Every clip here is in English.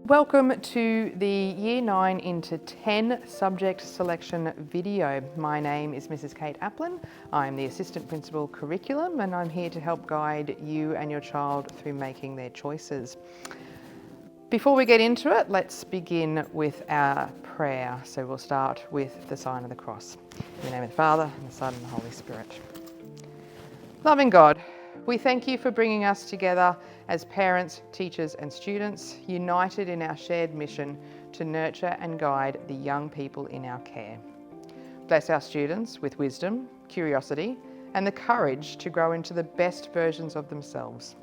Welcome to the Year 9 into 10 subject selection video. My name is Mrs. Kate Applin. I'm the Assistant Principal Curriculum and I'm here to help guide you and your child through making their choices. Before we get into it, let's begin with our prayer. So we'll start with the sign of the cross. In the name of the Father, and the Son, and the Holy Spirit. Loving God, we thank you for bringing us together as parents, teachers and students, united in our shared mission to nurture and guide the young people in our care. Bless our students with wisdom, curiosity and the courage to grow into the best versions of themselves.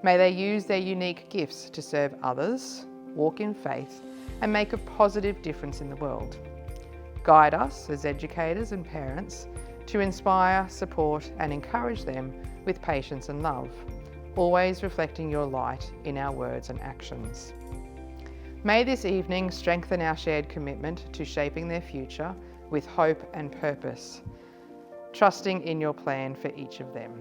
May they use their unique gifts to serve others, walk in faith and make a positive difference in the world. Guide us as educators and parents to inspire, support and encourage them with patience and love, always reflecting your light in our words and actions. May this evening strengthen our shared commitment to shaping their future with hope and purpose, trusting in your plan for each of them.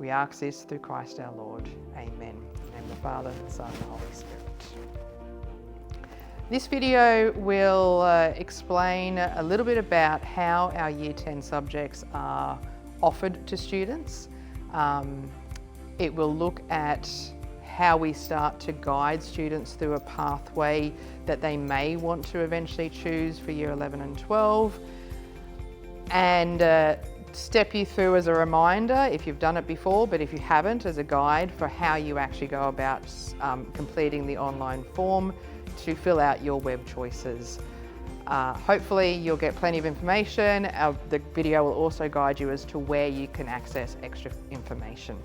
We ask this through Christ our Lord. Amen. In the name of the Father, the Son, and the Holy Spirit. This video will explain a little bit about how our Year 10 subjects are offered to students. It will look at how we start to guide students through a pathway that they may want to eventually choose for Year 11 and 12, and step you through as a reminder, if you've done it before, but if you haven't, as a guide for how you actually go about completing the online form to fill out your web choices. Hopefully you'll get plenty of information. The video will also guide you as to where you can access extra information.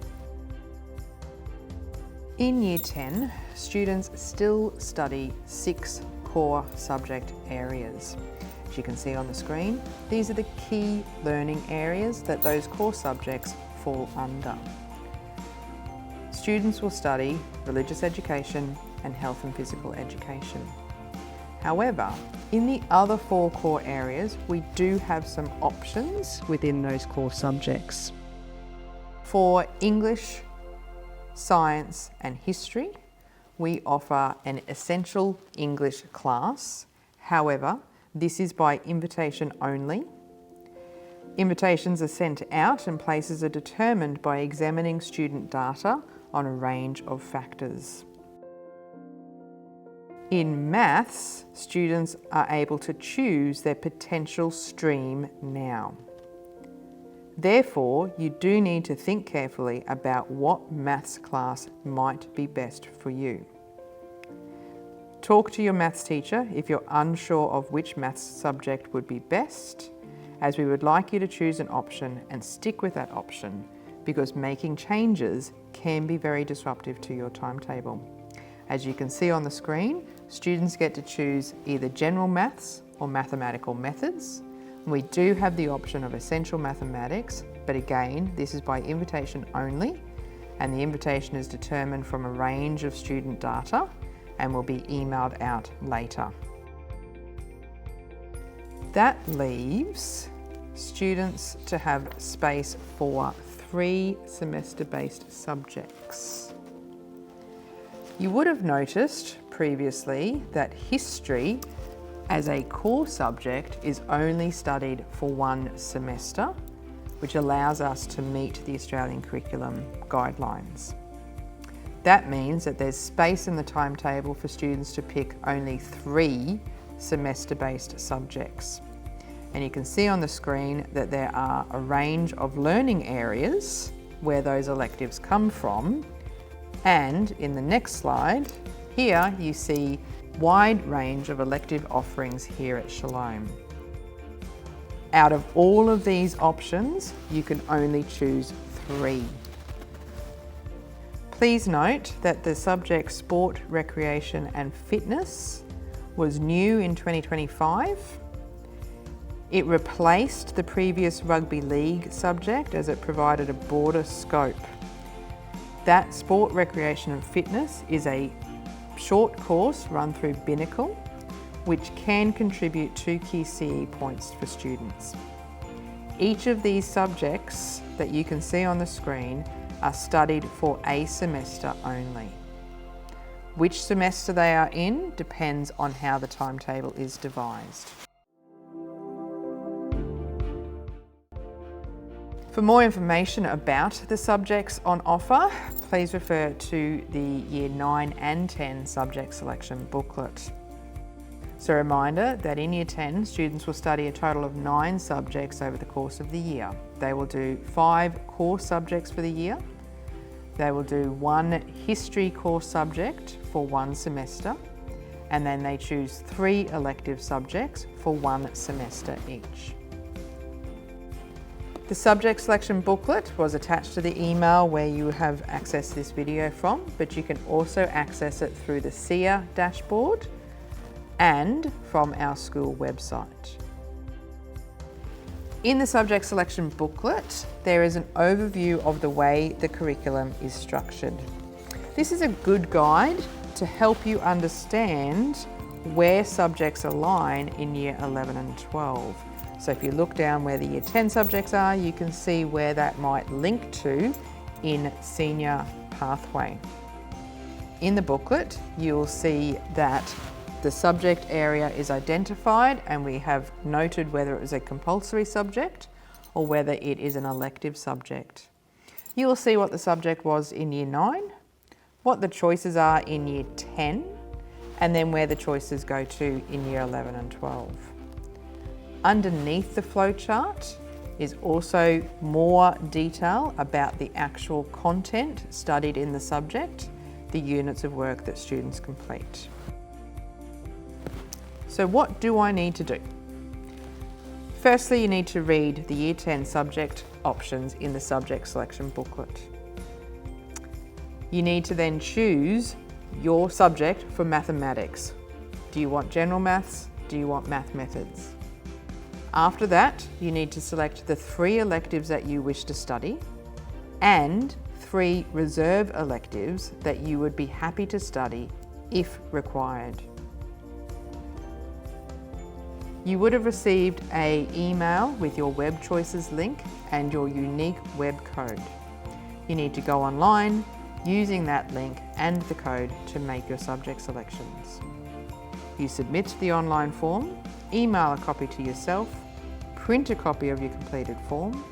In Year 10, students still study 6 core subject areas. As you can see on the screen, these are the key learning areas that those core subjects fall under. Students will study religious education and health and physical education. However, in the other 4 core areas, we do have some options within those core subjects. For English, Science and History, we offer an essential English class. However, this is by invitation only. Invitations are sent out and places are determined by examining student data on a range of factors. In Maths, students are able to choose their potential stream now. Therefore, you do need to think carefully about what Maths class might be best for you. Talk to your Maths teacher if you're unsure of which Maths subject would be best, as we would like you to choose an option and stick with that option, because making changes can be very disruptive to your timetable. As you can see on the screen, students get to choose either general maths or mathematical methods. We do have the option of essential mathematics, but again, this is by invitation only, and the invitation is determined from a range of student data and will be emailed out later. That leaves students to have space for 3 semester-based subjects. You would have noticed previously that history as a core subject is only studied for 1 semester, which allows us to meet the Australian curriculum guidelines. That means that there's space in the timetable for students to pick only 3 semester-based subjects. And you can see on the screen that there are a range of learning areas where those electives come from. And in the next slide, here you see wide range of elective offerings here at Shalom. Out of all of these options, you can only choose 3. Please note that the subject Sport, Recreation and Fitness was new in 2025. It replaced the previous Rugby League subject as it provided a broader scope. That Sport, Recreation and Fitness is a short course run through Binnacle, which can contribute 2 key CE points for students. Each of these subjects that you can see on the screen are studied for a semester only. Which semester they are in depends on how the timetable is devised. For more information about the subjects on offer, please refer to the Year 9 and 10 Subject Selection booklet. So a reminder that in Year 10, students will study a total of 9 subjects over the course of the year. They will do 5 core subjects for the year. They will do 1 history core subject for 1 semester, and then they choose 3 elective subjects for 1 semester each. The subject selection booklet was attached to the email where you have accessed this video from, but you can also access it through the SEER dashboard and from our school website. In the subject selection booklet, there is an overview of the way the curriculum is structured. This is a good guide to help you understand where subjects align in Year 11 and 12. So if you look down where the Year 10 subjects are, you can see where that might link to in Senior Pathway. In the booklet, you'll see that the subject area is identified and we have noted whether it was a compulsory subject or whether it is an elective subject. You will see what the subject was in Year 9, what the choices are in Year 10, and then where the choices go to in Year 11 and 12. Underneath the flowchart is also more detail about the actual content studied in the subject, the units of work that students complete. So what do I need to do? Firstly, you need to read the Year 10 subject options in the subject selection booklet. You need to then choose your subject for mathematics. Do you want general maths? Do you want math methods? After that, you need to select the 3 electives that you wish to study and 3 reserve electives that you would be happy to study if required. You would have received an email with your WebChoices link and your unique web code. You need to go online using that link and the code to make your subject selections. You submit the online form, email a copy to yourself, print a copy of your completed form,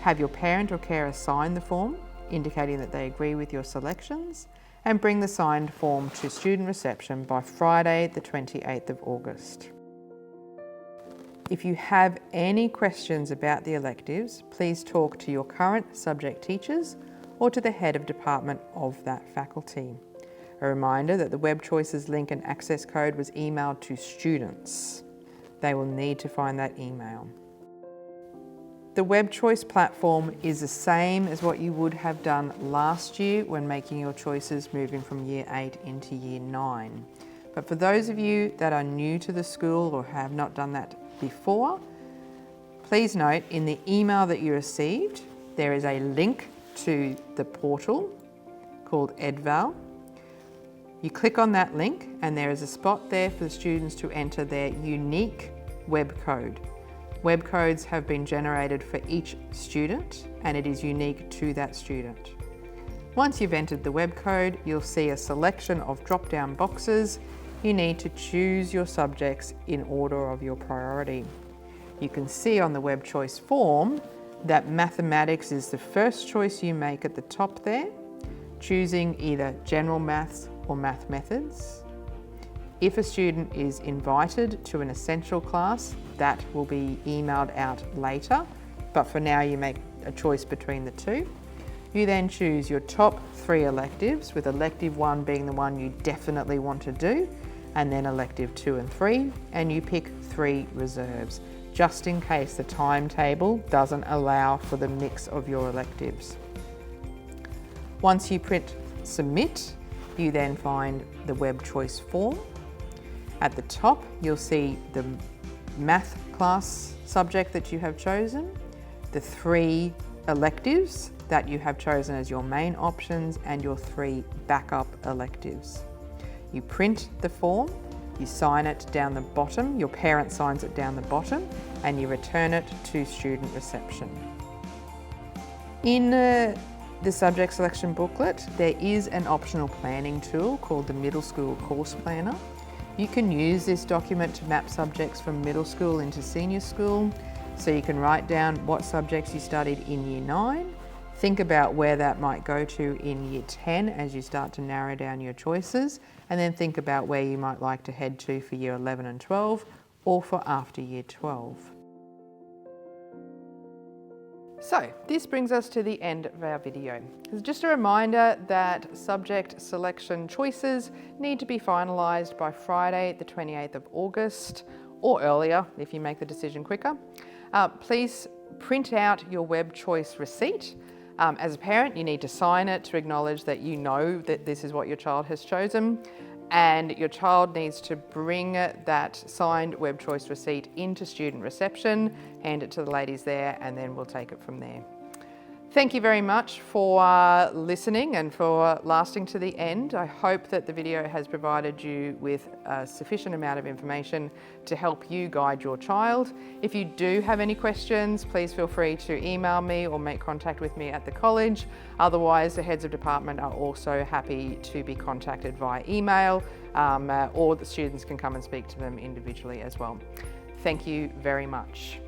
have your parent or carer sign the form indicating that they agree with your selections, and bring the signed form to student reception by Friday the 28th of August. If you have any questions about the electives, please talk to your current subject teachers or to the head of department of that faculty. A reminder that the WebChoices link and access code was emailed to students. They will need to find that email. The WebChoice platform is the same as what you would have done last year when making your choices moving from Year 8 into Year 9. But for those of you that are new to the school or have not done that before, please note in the email that you received, there is a link to the portal called Edval. You click on that link and there is a spot there for the students to enter their unique web code. Web codes have been generated for each student and it is unique to that student. Once you've entered the web code, you'll see a selection of drop-down boxes. You need to choose your subjects in order of your priority. You can see on the web choice form that mathematics is the first choice you make at the top there, choosing either general maths or math methods. If a student is invited to an essential class, that will be emailed out later, but for now you make a choice between the 2. You then choose your top 3 electives, with elective 1 being the one you definitely want to do, and then elective 2 and 3, and you pick 3 reserves, just in case the timetable doesn't allow for the mix of your electives. Once you print submit, you then find the web choice form. At the top, you'll see the math class subject that you have chosen, the 3 electives that you have chosen as your main options, and your 3 backup electives. You print the form, you sign it down the bottom, your parent signs it down the bottom, and you return it to student reception. In the subject selection booklet, there is an optional planning tool called the Middle School Course Planner. You can use this document to map subjects from middle school into senior school. So you can write down what subjects you studied in Year 9, think about where that might go to in Year 10 as you start to narrow down your choices, and then think about where you might like to head to for Year 11 and 12 or for after Year 12. So this brings us to the end of our video. Just a reminder that subject selection choices need to be finalised by Friday the 28th of August or earlier if you make the decision quicker. Please print out your web choice receipt. As a parent, you need to sign it to acknowledge that you know that this is what your child has chosen, and your child needs to bring that signed web choice receipt into student reception, hand it to the ladies there, and then we'll take it from there. Thank you very much for listening and for lasting to the end. I hope that the video has provided you with a sufficient amount of information to help you guide your child. If you do have any questions, please feel free to email me or make contact with me at the college. Otherwise, the heads of department are also happy to be contacted via email, or the students can come and speak to them individually as well. Thank you very much.